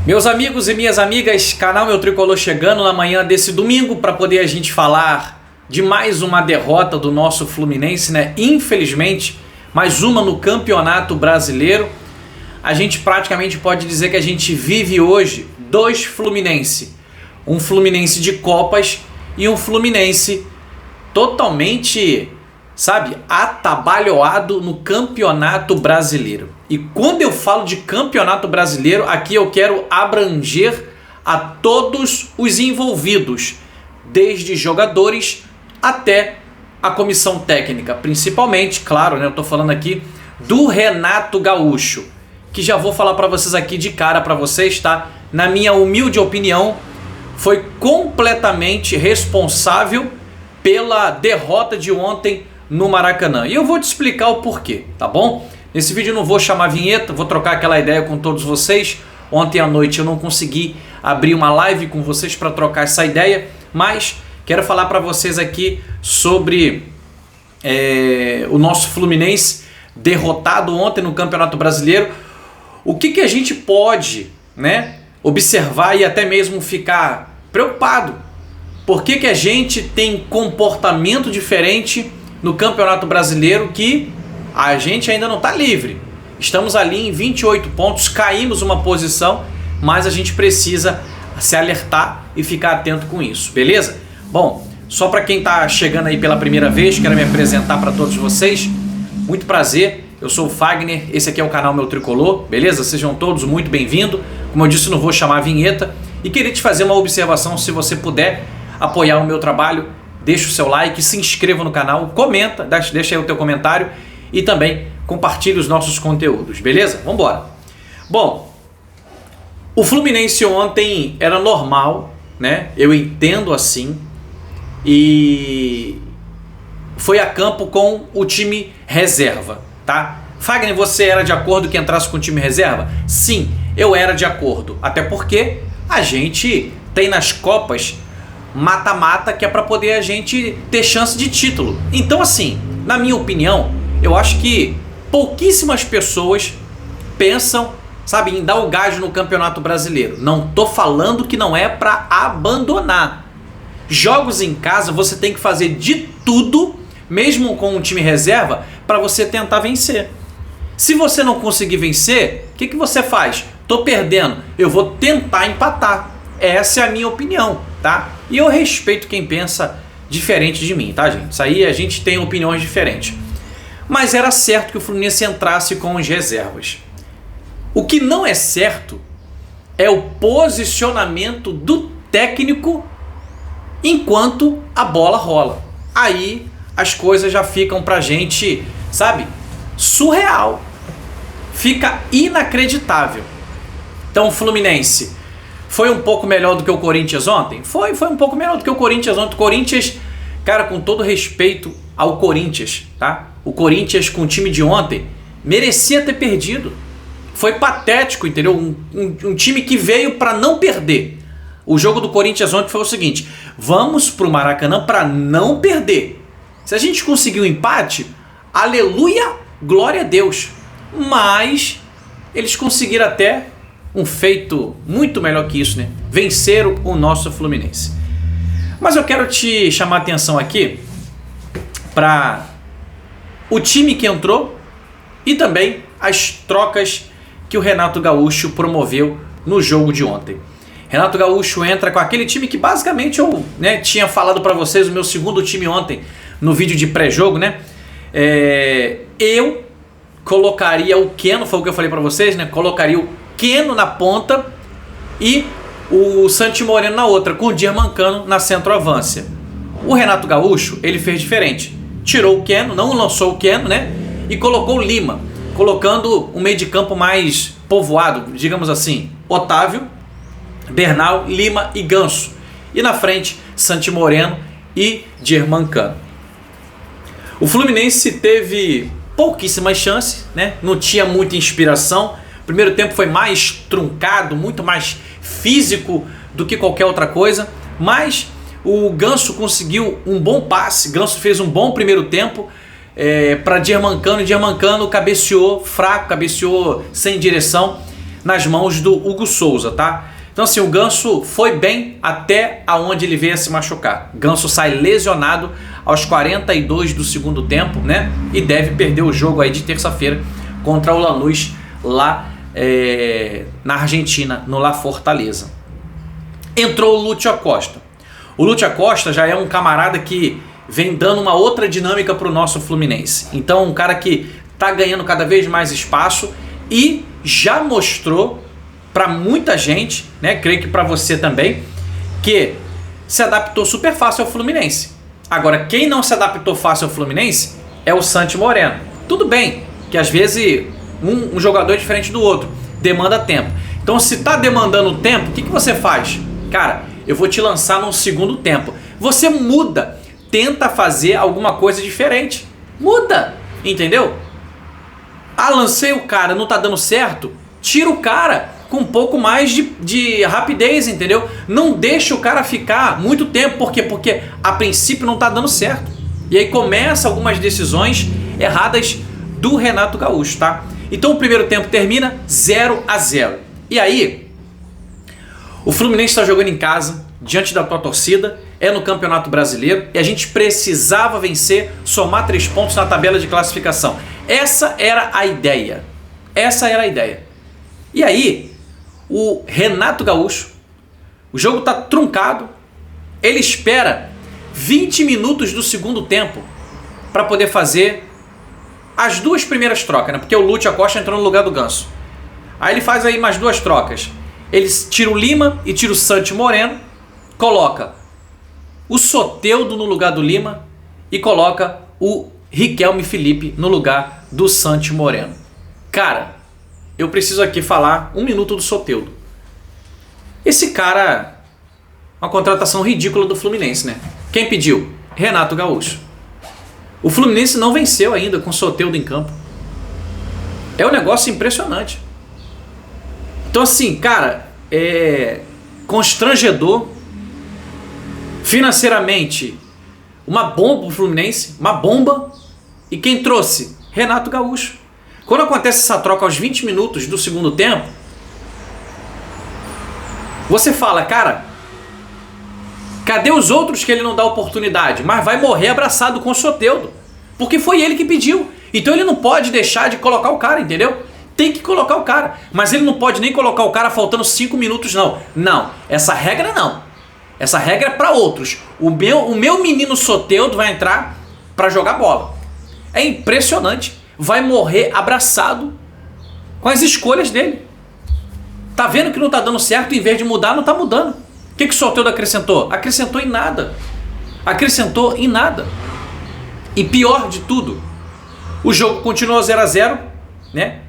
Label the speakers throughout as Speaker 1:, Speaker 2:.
Speaker 1: Meus amigos e minhas amigas, canal Meu Tricolor chegando na manhã desse domingo para poder a gente falar de mais uma derrota do nosso Fluminense, né? Infelizmente, mais uma no Campeonato Brasileiro. A gente praticamente pode dizer que a gente vive hoje dois Fluminense. Um Fluminense de Copas e um Fluminense totalmente, atabalhoado no Campeonato Brasileiro. E quando eu falo de Campeonato Brasileiro, aqui eu quero abranger a todos os envolvidos, desde jogadores até a comissão técnica, principalmente, claro, né, eu tô falando aqui do Renato Gaúcho, que já vou falar para vocês aqui de cara para vocês, tá? Na minha humilde opinião, foi completamente responsável pela derrota de ontem no Maracanã. E eu vou te explicar o porquê, tá bom? Nesse vídeo eu não vou chamar vinheta, vou trocar aquela ideia com todos vocês. Ontem à noite eu não consegui abrir uma live com vocês para trocar essa ideia, mas quero falar para vocês aqui sobre o nosso Fluminense derrotado ontem no Campeonato Brasileiro. O que a gente pode, né, observar e até mesmo ficar preocupado? Por que a gente tem comportamento diferente no Campeonato Brasileiro que a gente ainda não está livre? Estamos ali em 28 pontos, caímos uma posição, mas a gente precisa se alertar e ficar atento com isso, beleza? Bom, só para quem está chegando aí pela primeira vez, quero me apresentar para todos vocês. Muito prazer, eu sou o Fagner, esse aqui é o canal Meu Tricolor, beleza? Sejam todos muito bem-vindos. Como eu disse, não vou chamar a vinheta e queria te fazer uma observação. Se você puder apoiar o meu trabalho, deixa o seu like, se inscreva no canal, comenta, deixa aí o teu comentário e também compartilhe os nossos conteúdos, beleza? Vamos embora. Bom, o Fluminense ontem era normal, né? Eu entendo assim, e foi a campo com o time reserva, tá? Fagner, você era de acordo que entrasse com o time reserva? Sim, eu era de acordo, até porque a gente tem nas Copas mata-mata que é para poder a gente ter chance de título. Então assim, na minha opinião, eu acho que pouquíssimas pessoas pensam, em dar o gás no Campeonato Brasileiro. Não tô falando que não é para abandonar. Jogos em casa você tem que fazer de tudo, mesmo com um time reserva, para você tentar vencer. Se você não conseguir vencer, o que você faz? Tô perdendo, eu vou tentar empatar. Essa é a minha opinião, tá? E eu respeito quem pensa diferente de mim, tá, gente? Isso aí a gente tem opiniões diferentes. Mas era certo que o Fluminense entrasse com as reservas. O que não é certo é o posicionamento do técnico enquanto a bola rola. Aí as coisas já ficam pra gente, surreal. Fica inacreditável. Então o Fluminense foi um pouco melhor do que o Corinthians ontem? Foi um pouco melhor do que o Corinthians ontem. O Corinthians, cara, com todo respeito ao Corinthians, tá? O Corinthians com o time de ontem merecia ter perdido. Foi patético, entendeu? Um time que veio para não perder. O jogo do Corinthians ontem foi o seguinte: vamos pro Maracanã para não perder. Se a gente conseguir um empate, aleluia, glória a Deus. Mas eles conseguiram até um feito muito melhor que isso, né? Venceram o nosso Fluminense. Mas eu quero te chamar a atenção aqui para o time que entrou e também as trocas que o Renato Gaúcho promoveu no jogo de ontem. Renato Gaúcho entra com aquele time que basicamente eu, tinha falado para vocês, o meu segundo time ontem no vídeo de pré-jogo, né? Eu colocaria o Keno, foi o que eu falei para vocês, né? Colocaria o Keno na ponta e o Santi Moreno na outra, com o Germancano na centroavância. O Renato Gaúcho, ele fez diferente. Tirou o Keno, não lançou o Keno, né? E colocou o Lima, colocando um meio de campo mais povoado, digamos assim. Otávio, Bernal, Lima e Ganso. E na frente, Santi Moreno e Germancano. O Fluminense teve pouquíssimas chances, né? Não tinha muita inspiração. O primeiro tempo foi mais truncado, muito mais físico do que qualquer outra coisa. Mas o Ganso conseguiu um bom passe. Ganso fez um bom primeiro tempo para Germancano. E Germancano cabeceou fraco, cabeceou sem direção. nas mãos do Hugo Souza, tá? Então assim, o Ganso foi bem até aonde ele veio a se machucar. Ganso sai lesionado aos 42 do segundo tempo, né? E deve perder o jogo aí de terça-feira contra o Lanús lá na Argentina, no La Fortaleza. Entrou o Lúcio Acosta. O Lúcio Acosta já é um camarada que vem dando uma outra dinâmica para o nosso Fluminense. Então um cara que está ganhando cada vez mais espaço e já mostrou para muita gente, né, creio que para você também, que se adaptou super fácil ao Fluminense. Agora, quem não se adaptou fácil ao Fluminense é o Santi Moreno. Tudo bem que às vezes um jogador é diferente do outro, demanda tempo. Então se está demandando tempo, o que você faz? Cara, eu vou te lançar no segundo tempo. Você muda, tenta fazer alguma coisa diferente. Muda, entendeu? Ah, lancei o cara, não tá dando certo? Tira o cara com um pouco mais de rapidez, entendeu? Não deixa o cara ficar muito tempo. Por quê? Porque a princípio não tá dando certo. E aí começa algumas decisões erradas do Renato Gaúcho, tá? Então o primeiro tempo termina 0-0. E aí, o Fluminense está jogando em casa, diante da tua torcida, é no Campeonato Brasileiro, e a gente precisava vencer, somar 3 pontos na tabela de classificação. Essa era a ideia. Essa era a ideia. E aí, o Renato Gaúcho, o jogo tá truncado, ele espera 20 minutos do segundo tempo para poder fazer as 2 primeiras trocas, né? Porque o Lúcio Acosta entrou no lugar do Ganso. Aí ele faz aí mais 2 trocas. Ele tira o Lima e tira o Santi Moreno, coloca o Soteldo no lugar do Lima e coloca o Riquelme Felipe no lugar do Santi Moreno. Cara, eu preciso aqui falar 1 minuto do Soteldo. Esse cara, uma contratação ridícula do Fluminense, né? Quem pediu? Renato Gaúcho. O Fluminense não venceu ainda com o Soteldo em campo. É um negócio impressionante. Então assim, cara, é constrangedor. Financeiramente, uma bomba pro Fluminense, uma bomba. E quem trouxe? Renato Gaúcho. Quando acontece essa troca aos 20 minutos do segundo tempo, você fala, cara, cadê os outros que ele não dá oportunidade? Mas vai morrer abraçado com o Soteldo, porque foi ele que pediu. Então ele não pode deixar de colocar o cara, entendeu? Tem que colocar o cara, mas ele não pode nem colocar o cara faltando 5 minutos, não. Não, essa regra não. Essa regra é para outros. O meu menino Soteldo vai entrar para jogar bola. É impressionante. Vai morrer abraçado com as escolhas dele. Tá vendo que não tá dando certo, em vez de mudar, não tá mudando. O que o Soteldo acrescentou? Acrescentou em nada. Acrescentou em nada. E pior de tudo, o jogo continuou 0-0, né?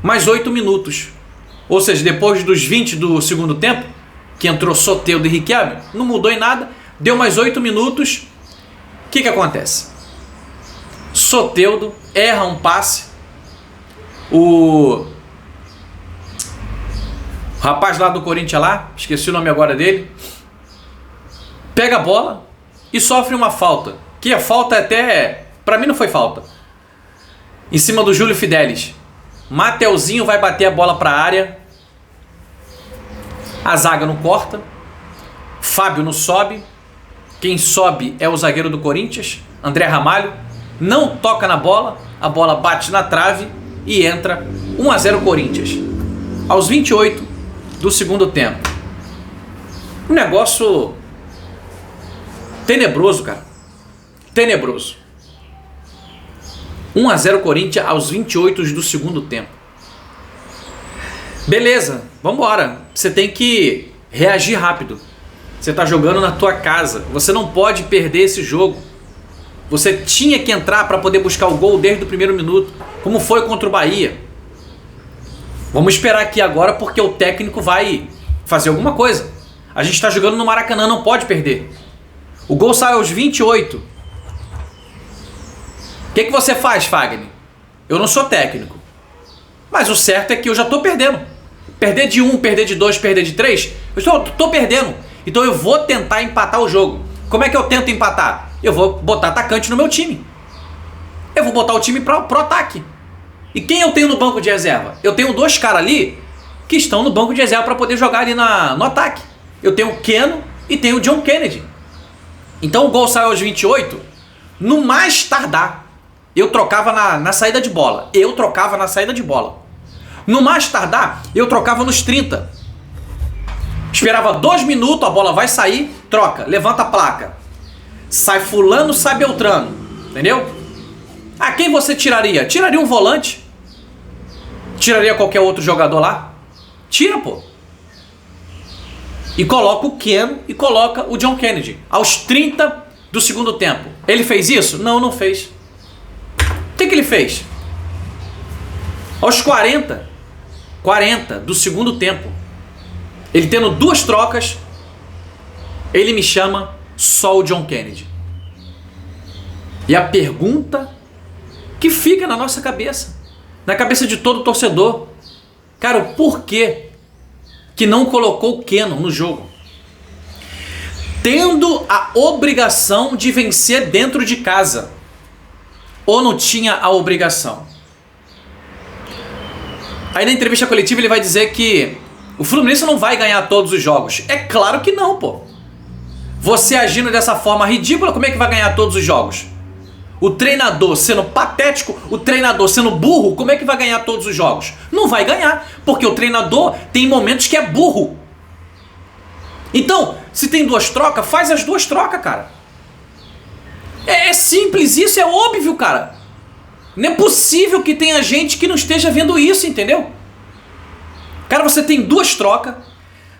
Speaker 1: Mais 8 minutos. Ou seja, depois dos 20 do segundo tempo, que entrou Soteldo e Riquelme, não mudou em nada, deu mais 8 minutos. O que acontece? Soteldo erra um passe. O rapaz lá do Corinthians lá, esqueci o nome agora dele, pega a bola e sofre uma falta. Que a falta até, pra mim não foi falta. Em cima do Júlio Fidelis. Mateuzinho vai bater a bola pra área. A zaga não corta. Fábio não sobe. Quem sobe é o zagueiro do Corinthians, André Ramalho. Não toca na bola. A bola bate na trave e entra 1-0 Corinthians. Aos 28 do segundo tempo. Um negócio tenebroso, cara. Tenebroso. 1-0 Corinthians aos 28 do segundo tempo. Beleza, vamos embora. Você tem que reagir rápido. Você está jogando na tua casa. Você não pode perder esse jogo. Você tinha que entrar para poder buscar o gol desde o primeiro minuto, como foi contra o Bahia. Vamos esperar aqui agora porque o técnico vai fazer alguma coisa. A gente está jogando no Maracanã, não pode perder. O gol sai aos 28. O que você faz, Fagner? Eu não sou técnico. Mas o certo é que eu já estou perdendo. Perder de 1, perder de 2, perder de 3, eu estou perdendo. Então eu vou tentar empatar o jogo. Como é que eu tento empatar? Eu vou botar atacante no meu time. Eu vou botar o time pro ataque. E quem eu tenho no banco de reserva? Eu tenho 2 caras ali que estão no banco de reserva para poder jogar ali no ataque. Eu tenho o Keno e tenho o John Kennedy. Então o gol saiu aos 28, no mais tardar, eu trocava na saída de bola. No mais tardar, eu trocava nos 30. Esperava 2 minutos, a bola vai sair, troca, levanta a placa. Sai fulano, sai Beltrano. Entendeu? Ah, quem você tiraria? Tiraria um volante. Tiraria qualquer outro jogador lá. Tira, pô. E coloca o Ken e coloca o John Kennedy. Aos 30 do segundo tempo. Ele fez isso? Não, não fez. O que ele fez? Aos 40 do segundo tempo, ele tendo 2 trocas, ele me chama só o John Kennedy. E a pergunta que fica na nossa cabeça, na cabeça de todo torcedor, cara, o porquê que não colocou o Keno no jogo? Tendo a obrigação de vencer dentro de casa, ou não tinha a obrigação? Aí na entrevista coletiva ele vai dizer que o Fluminense não vai ganhar todos os jogos. É claro que não, pô. Você agindo dessa forma ridícula, como é que vai ganhar todos os jogos? O treinador sendo patético, o treinador sendo burro, como é que vai ganhar todos os jogos? Não vai ganhar, porque o treinador tem momentos que é burro. Então, se tem 2 trocas, faz as 2 trocas, cara. É simples isso, é óbvio, cara. Não é possível que tenha gente que não esteja vendo isso, entendeu? Cara, você tem 2 trocas,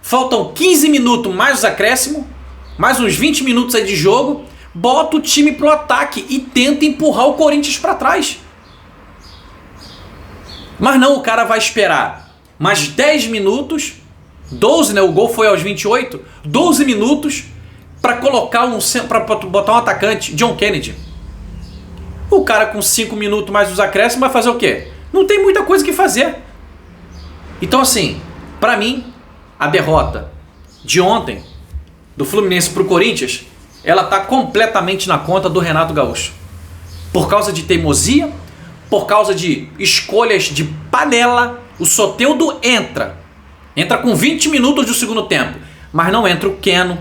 Speaker 1: faltam 15 minutos mais os acréscimos, mais uns 20 minutos aí de jogo, bota o time pro ataque e tenta empurrar o Corinthians para trás. Mas não, o cara vai esperar mais 10 minutos, 12, né? O gol foi aos 28, 12 minutos para colocar para botar um atacante, John Kennedy. O cara com 5 minutos mais os acréscimos vai fazer o quê? Não tem muita coisa que fazer. Então assim, para mim, a derrota de ontem do Fluminense pro Corinthians, ela tá completamente na conta do Renato Gaúcho. Por causa de teimosia, por causa de escolhas de panela. O Soteldo entra com 20 minutos do segundo tempo, mas não entra o Keno,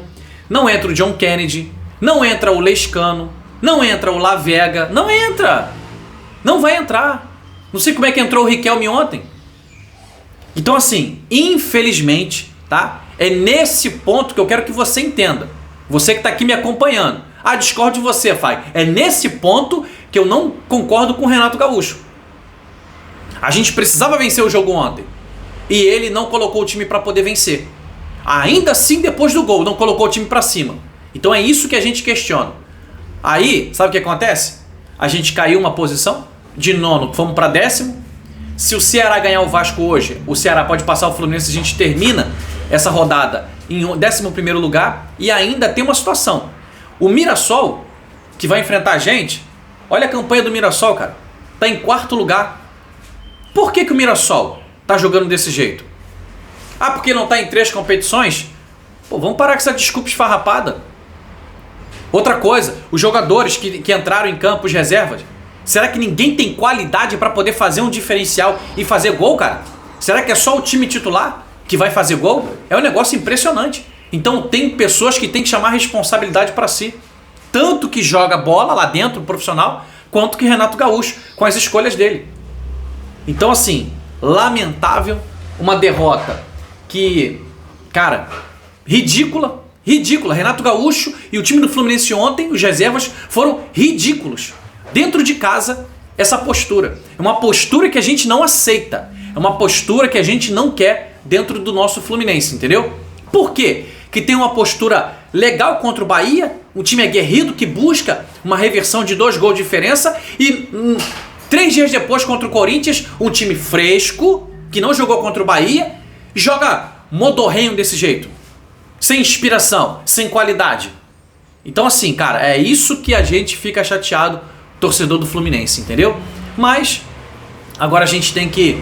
Speaker 1: não entra o John Kennedy, não entra o Lescano, não entra o Lavega, não entra, não vai entrar. Não sei como é que entrou o Riquelme ontem. Então assim, infelizmente, tá? É nesse ponto que eu quero que você entenda. Você que está aqui me acompanhando. Ah, discordo de você, Fai. É nesse ponto que eu não concordo com o Renato Gaúcho. A gente precisava vencer o jogo ontem. E ele não colocou o time para poder vencer. Ainda assim, depois do gol, não colocou o time para cima. Então é isso que a gente questiona. Aí, sabe o que acontece? A gente caiu uma posição. De 9º, fomos para 10º. Se o Ceará ganhar o Vasco hoje, o Ceará pode passar o Fluminense. A gente termina essa rodada em 11º lugar. E ainda tem uma situação. O Mirassol, que vai enfrentar a gente, olha a campanha do Mirassol, cara. Tá em 4º lugar. Por que o Mirassol tá jogando desse jeito? Ah, porque não tá em 3 competições? Pô, vamos parar com essa desculpa esfarrapada. Outra coisa, os jogadores que entraram em campo, os reservas, será que ninguém tem qualidade para poder fazer um diferencial e fazer gol, cara? Será que é só o time titular que vai fazer gol? É um negócio impressionante. Então tem pessoas que têm que chamar a responsabilidade para si. Tanto que joga bola lá dentro, profissional, quanto que Renato Gaúcho, com as escolhas dele. Então assim, lamentável, uma derrota que, cara, ridícula. Renato Gaúcho e o time do Fluminense ontem, os reservas, foram ridículos. Dentro de casa, essa postura. É uma postura que a gente não aceita. É uma postura que a gente não quer dentro do nosso Fluminense, entendeu? Por quê? Que tem uma postura legal contra o Bahia, um time aguerrido que busca uma reversão de 2 gols de diferença e 3 dias depois contra o Corinthians, um time fresco, que não jogou contra o Bahia, joga modorrenho desse jeito. Sem inspiração, sem qualidade. Então assim, cara, é isso que a gente fica chateado, torcedor do Fluminense, entendeu? Mas agora a gente tem que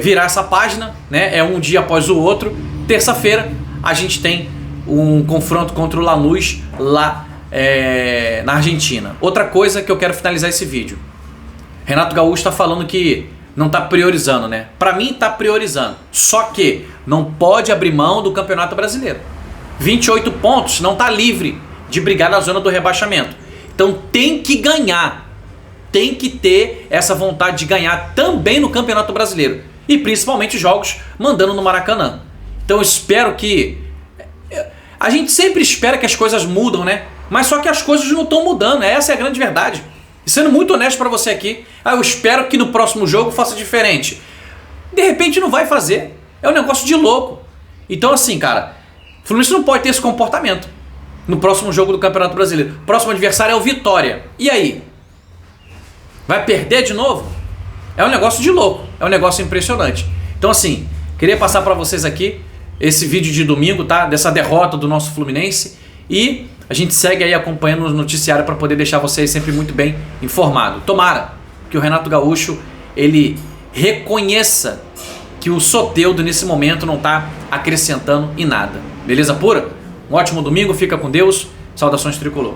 Speaker 1: virar essa página, né? É um dia após o outro. Terça-feira a gente tem um confronto contra o Lanús lá na Argentina. Outra coisa que eu quero finalizar esse vídeo. Renato Gaúcho está falando que não tá priorizando, né? Para mim tá priorizando. Só que não pode abrir mão do Campeonato Brasileiro. 28 pontos, não tá livre de brigar na zona do rebaixamento. Então tem que ganhar. Tem que ter essa vontade de ganhar também no Campeonato Brasileiro. E principalmente jogos mandando no Maracanã. Então eu espero que... A gente sempre espera que as coisas mudam, né? Mas só que as coisas não estão mudando. Essa é a grande verdade. E sendo muito honesto pra você aqui, eu espero que no próximo jogo faça diferente. De repente não vai fazer. É um negócio de louco. Então assim, cara, o Fluminense não pode ter esse comportamento no próximo jogo do Campeonato Brasileiro. O próximo adversário é o Vitória. E aí? Vai perder de novo? É um negócio de louco. É um negócio impressionante. Então assim, queria passar pra vocês aqui esse vídeo de domingo, tá? Dessa derrota do nosso Fluminense. E a gente segue aí acompanhando o noticiário para poder deixar vocês sempre muito bem informados. Tomara que o Renato Gaúcho ele reconheça que o Soteldo nesse momento não está acrescentando em nada. Beleza pura? Um ótimo domingo, fica com Deus. Saudações tricolor.